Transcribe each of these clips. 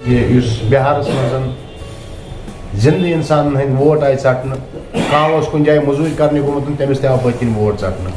ये बिहार मज जिंद इंसान हंद वोट आए षट्न कह कुन जाए मजूरी करने गोमुत तमिस आव पत वोट षट्न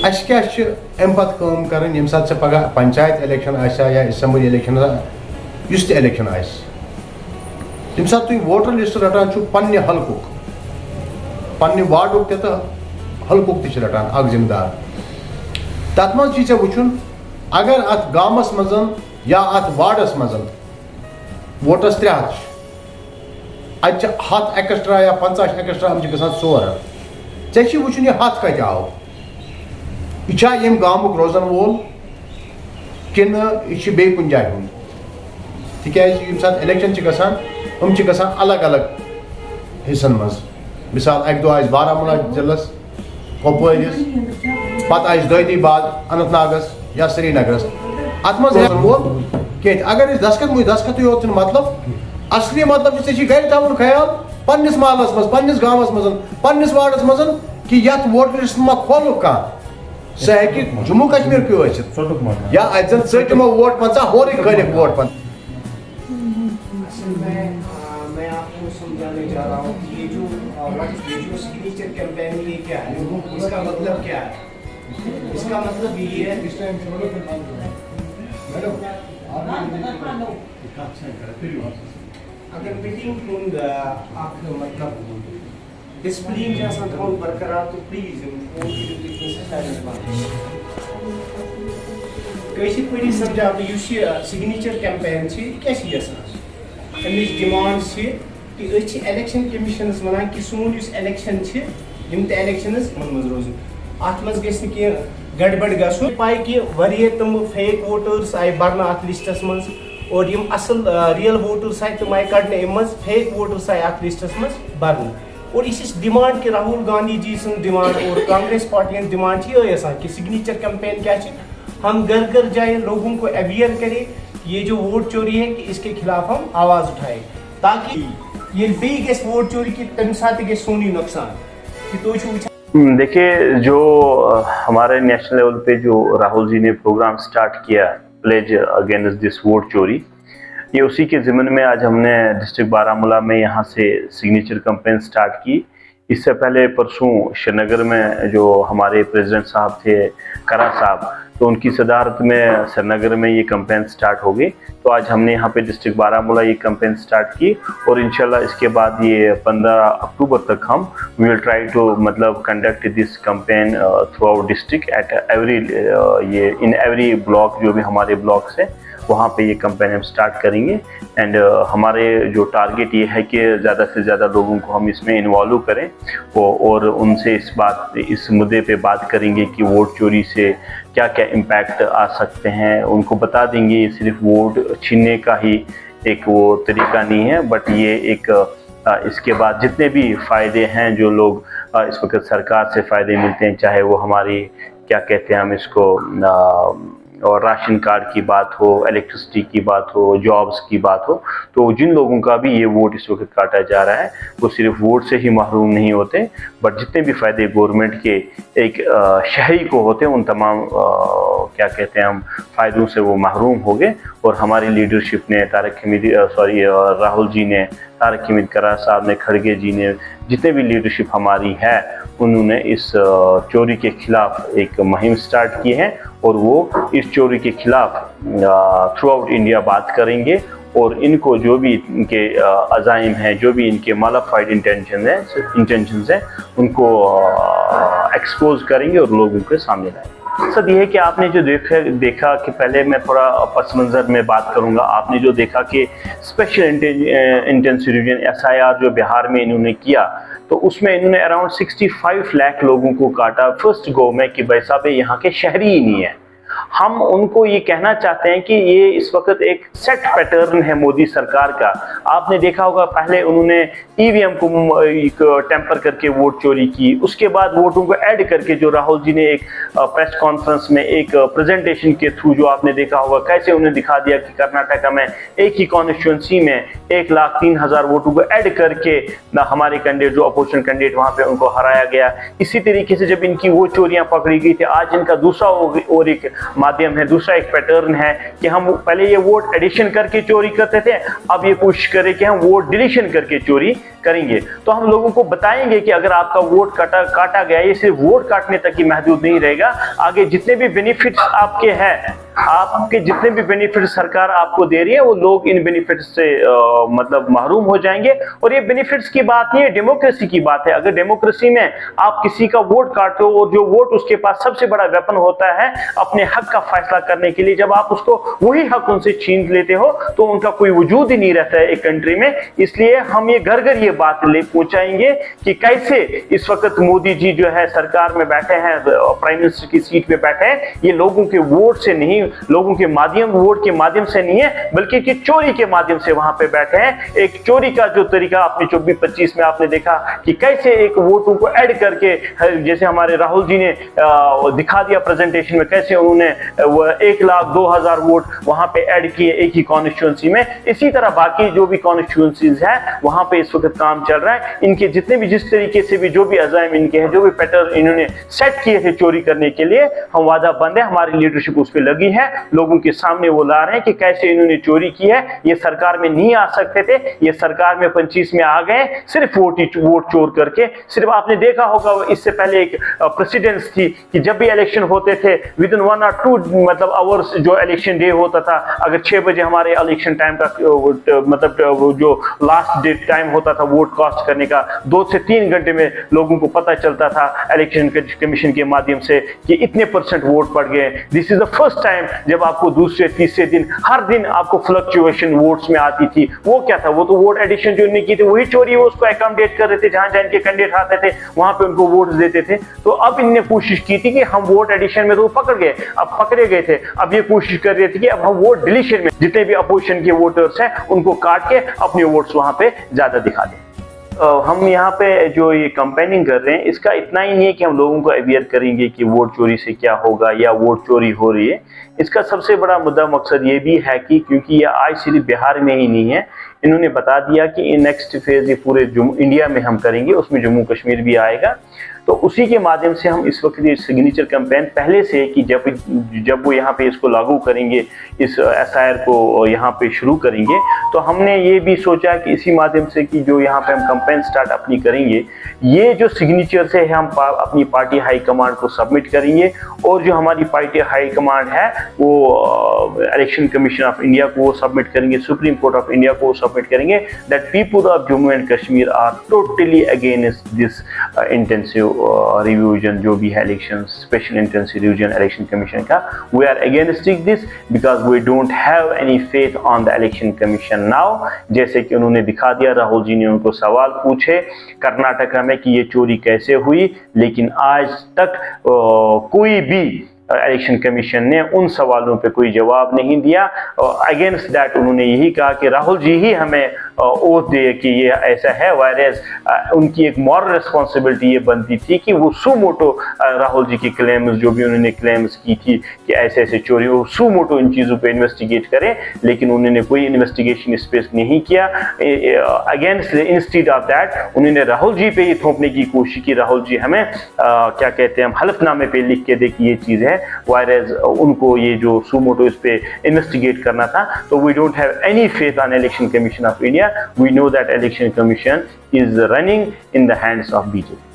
अस क्या अम पे कर ये सात पगह पंचायत इलेक्शन या असम्बली इलेक्शन इस इलेक्शन तम सात तुम वोटर लिस्ट रटान पन्ने हल्कुक पन्ने वार्डुक तो हल्कुक तक रटान अख जिम्मेदार तथ मे वुचुन अगर अत गामस मज या अत वार्डस मज वोटस 300 अत 100 एक्स्ट्रा या 50 एक्स्ट्रा हम गसान 100 ऐ वुचुन यह 100 कत आव यह यम गामुक रोजन वोल किन यह बे कुन जाए हूं तिकाज सात इलेक्शन गसान हम गसान अलग अलग हिस्सन मज मिसाल अक दो बारामूला जिलस कपवारिस पत दोदी बाद अनंतनागस या श्रीनगरस अत मज वोल कह अगर दस्खत योत मतलब असली मतलब गर थवन ख्याल पन्निस महलस मज पन्निस गामस मज पन्निस वार्डस मज कि यथ वोटर लिस्ट मा खोल कह सह हे जम्मू कश्मीर क्यों या अत जन वोट पंचा होर खोल वोट पन मैं आपको समझाने जा रहा हूँ कि ये जो सिग्नेचर कैंपेन ये क्या है, इसका मतलब क्या है? इसका मतलब ये है अगर मीटिंग हुंद आप मतलब डिसिप्लिन जैसा थोड़ा बरकरार तो प्लीज कैसे पड़ी समझा सिग्नेचर कैंपेन क्या अमिच डिमांड कि इलेक्शन कमिशन वन कि सोन इलेक्शन इलेक्शन मन रोजन अत मज गि गड़बड़ गो पाई कि वह तम फेक वोटर्स आए भरना अत लिस्टस मज और यम असल रियल वोटर्स आए तम आए कड़ने अम फेक वोटर्स आए अत लिस्टस मज भरना और इस डिमांड कि राहुल गांधी जी सं डिमांड और कांग्रेस पार्टी डिमांड ये कि सिग्नेचर कैंपेन क्या हम घर घर जाए लोगों को अवेयर करें ये जो वोट चोरी है कि इसके खिलाफ हम आवाज उठाएं ताकि ये बी वोट चोरी की तम साथ सोनी नुकसान कि तो देखिए जो हमारे नेशनल लेवल पे जो राहुल जी ने प्रोग्राम स्टार्ट किया प्लेज अगेंस्ट दिस वोट चोरी ये उसी के ज़िम्मन में आज हमने डिस्ट्रिक्ट बारामूला में यहाँ से सिग्नेचर कैंपेन स्टार्ट की। इससे पहले परसों श्रीनगर में जो हमारे प्रेसिडेंट साहब थे करा साहब तो उनकी सदारत में श्रीनगर में ये कैंपेन स्टार्ट हो गई। तो आज हमने यहाँ पे डिस्ट्रिक्ट बारामूला ये कैंपेन स्टार्ट की और इंशाल्लाह इसके बाद ये 15 अक्टूबर तक हम विल ट्राई टू मतलब conduct this campaign through out district at every ये इन एवरी ब्लॉक जो भी हमारे ब्लॉक्स है वहाँ पे ये कैंपेन हम स्टार्ट करेंगे। एंड हमारे जो टारगेट ये है कि ज़्यादा से ज़्यादा लोगों को हम इसमें इन्वॉल्व करें और उनसे इस मुद्दे पे बात करेंगे कि वोट चोरी से क्या क्या इम्पैक्ट आ सकते हैं। उनको बता देंगे ये सिर्फ वोट छीनने का ही एक वो तरीका नहीं है बट ये एक इसके बाद जितने भी फ़ायदे हैं जो लोग इस वक्त सरकार से फ़ायदे मिलते हैं चाहे वो हमारी क्या कहते हैं हम इसको और राशन कार्ड की बात हो इलेक्ट्रिसिटी की बात हो जॉब्स की बात हो तो जिन लोगों का भी ये वोट इस वक्त काटा जा रहा है वो सिर्फ वोट से ही महरूम नहीं होते बट जितने भी फ़ायदे गवर्नमेंट के एक शहरी को होते हैं उन तमाम क्या कहते हैं हम फ़ायदों से वो महरूम हो गए। और हमारी लीडरशिप ने राहुल जी ने तारक हमीद करार साहब ने खड़गे जी ने जितने भी लीडरशिप हमारी है उन्होंने इस चोरी के खिलाफ एक मुहिम स्टार्ट की है और वो इस चोरी के खिलाफ थ्रू आउट इंडिया बात करेंगे और इनको जो भी इनके अज़ाइम हैं जो भी इनके मालाफाइड इंटेंशंस हैं उनको एक्सपोज करेंगे और लोगों के सामने लाएंगे। सर ये है कि आपने जो देखा कि पहले मैं थोड़ा पस मंज़र में बात करूंगा। आपने जो देखा कि स्पेशल इंटेंसिव रिवीजन SIR जो बिहार में इन्होंने किया तो उसमें इन्होंने अराउंड 65 लाख लोगों को काटा फर्स्ट गो में कि भाई साहब यहाँ के शहरी ही नहीं है। हम उनको ये कहना चाहते हैं कि ये इस वक्त एक सेट पैटर्न है मोदी सरकार का। आपने देखा होगा पहले उन्होंने EVM को टेम्पर करके वोट चोरी की, उसके बाद वोटों को ऐड करके जो राहुल जी ने एक प्रेस कॉन्फ्रेंस में एक प्रेजेंटेशन के थ्रू जो आपने देखा होगा कैसे उन्हें दिखा दिया कि कर्नाटका में एक ही कॉन्स्टिट्यूंसी में 1,03,000 वोटों को ऐड करके ना हमारे कैंडिडेट जो अपोजिशन कैंडिडेट वहां पे उनको हराया गया। इसी तरीके से जब इनकी वो चोरियां पकड़ी गई थी आज इनका दूसरा और एक माध्यम है, दूसरा एक पैटर्न है कि हम पहले ये वोट एडिशन करके चोरी करते थे, अब ये कोशिश करें कि हम वोट डिलीशन करके चोरी करेंगे। तो हम लोगों को बताएंगे कि अगर आपका वोट काटा गया, ये सिर्फ वोट काटने तक ही महदूद नहीं रहेगा, आगे जितने भी बेनिफिट्स आपके हैं, आपके जितने भी बेनिफिट सरकार आपको दे रही है, वो लोग इन बेनिफिट्स से मतलब महरूम हो जाएंगे। और ये बेनिफिट्स की बात नहीं है, डेमोक्रेसी की बात है। अगर डेमोक्रेसी में आप किसी का वोट काटो और जो वोट उसके पास सबसे बड़ा वेपन होता है अपने हक का फैसला करने के लिए, जब आप उसको वही हक उनसे छीन लेते हो तो उनका कोई वजूद ही नहीं रहता है एक कंट्री में। इसलिए हम ये घर घर ये बात ले पहुंचाएंगे कि कैसे इस वक्त मोदी जी जो है सरकार में बैठे हैं, प्राइम मिनिस्टर की सीट पे बैठे हैं, ये लोगों के वोट से नहीं, लोगों के वोट के माध्यम से नहीं है, बल्कि कि चोरी के माध्यम से वहां पे बैठे हैं। एक चोरी का जो तरीका आपने 24-25 में आपने देखा कि कैसे एक वोटों को ऐड करके, जैसे हमारे राहुल जी ने दिखा दिया प्रेजेंटेशन में, कैसे उन्होंने 1,02,000 वोट वहां पे ऐड किए एक ही कॉन्स्टिट्यूंसी में। इसी तरह बाकी जो भी कॉन्स्टिट्यूंसीज है वहां पे इस वक्त काम चल रहा है। इनके जितने भी, जिस तरीके से भी जो भी अज़ाइम इनके हैं, जो भी पैटर्न इन्होंने सेट किए थे चोरी करने के लिए, हम वादा बंद है, हमारी लीडरशिप उस पर लगी है, लोगों के सामने वो ला रहे हैं कि कैसे इन्होंने चोरी की है। ये सरकार में नहीं आ सकते थे, ये सरकार में 25 में आ गए सिर्फ वोट चोर करके। सिर्फ आपने देखा होगा इससे पहले एक प्रेसिडेंस थी कि जब भी इलेक्शन होते थे विद इन 1 और 2 मतलब आवर्स जो इलेक्शन डे होता था, अगर 6 बजे हमारे इलेक्शन टाइम का मतलब जो लास्ट डेट टाइम होता था वोट कास्ट करने का, 2 से 3 घंटे में लोगों को पता चलता था इलेक्शन कमीशन के माध्यम से कि इतने % वोट पड़ गए। This is the first time जब आपको दूसरे तीसरे दिन हर दिन आपको फ्लक्चुएशन वोट्स में आती थी। वो क्या था, वो तो वोट एडिशन जो इन्होंने की थी वही चोरी, वो उसको अकोमोडेट कर रहे थे, जहां जहां इनके कैंडिडेट आते थे वहां पे उनको वोट देते थे। तो अब इनने कोशिश की थी कि हम वोट एडिशन में तो पकड़ गए, अब पकड़े गए थे, अब ये कोशिश कर रहे थे कि अब हम वोट डिलीशन में जितने भी अपोजिशन के वोटर्स हैं उनको काट के अपने वोट्स वहां पे ज्यादा दिखा दें। हम यहाँ पे जो ये कैंपेनिंग कर रहे हैं इसका इतना ही नहीं है कि हम लोगों को अवेयर करेंगे कि वोट चोरी से क्या होगा या वोट चोरी हो रही है। इसका सबसे बड़ा मुद्दा मकसद ये भी है कि क्योंकि ये आज सिर्फ बिहार में ही नहीं है, इन्होंने बता दिया कि नेक्स्ट फेज ये पूरे इंडिया में हम करेंगे, उसमें जम्मू कश्मीर भी आएगा। तो उसी के माध्यम से हम इस वक्त ये सिग्नेचर कैंपेन पहले से कि जब वो यहाँ पे इसको लागू करेंगे, इस SIR को यहाँ पे शुरू करेंगे, तो हमने ये भी सोचा कि इसी माध्यम से कि जो यहाँ पे हम कैंपेन स्टार्ट अपनी करेंगे, ये जो सिग्नेचर से है हम अपनी पार्टी हाई कमांड को सबमिट करेंगे, और जो हमारी पार्टी हाई कमांड है वो इलेक्शन कमीशन ऑफ इंडिया को वो सबमिट करेंगे, सुप्रीम कोर्ट ऑफ इंडिया को सबमिट करेंगे, that people of Jammu and Kashmir are totally against this intensive revision जो भी है election, special intensive revision election commission का। We are against this because we don't have any faith on the election commission now. जैसे कि उन्होंने दिखा दिया, राहुल जी ने उनको सवाल पूछे कर्नाटका में कि ये चोरी कैसे हुई, लेकिन आज तक कोई भी इलेक्शन कमीशन ने उन सवालों पे कोई जवाब नहीं दिया। अगेंस्ट दैट उन्होंने यही कहा कि राहुल जी ही हमें ओथ दे कि ये ऐसा है, वायरस उनकी एक मॉरल रिस्पॉन्सिबिलिटी ये बनती थी कि वो सुमोटो राहुल जी की क्लेम्स जो भी उन्होंने क्लेम्स की थी कि ऐसे ऐसे चोरी, वो सुमोटो इन चीज़ों पे इन्वेस्टिगेट करें, लेकिन उन्होंने कोई इन्वेस्टिगेशन इस पे नहीं किया। अगेंस्ट इंस्टीड ऑफ दैट उन्होंने राहुल जी पे ही थोपने की कोशिश की, राहुल जी हमें क्या कहते हैं, हम हलफनामे पे लिख के दे कि ये चीज़ है, वायरस उनको ये जो सुमोटो इस पे इन्वेस्टिगेट करना था। तो we don't have any faith on election commission of India. We know that election commission is running in the hands of BJP.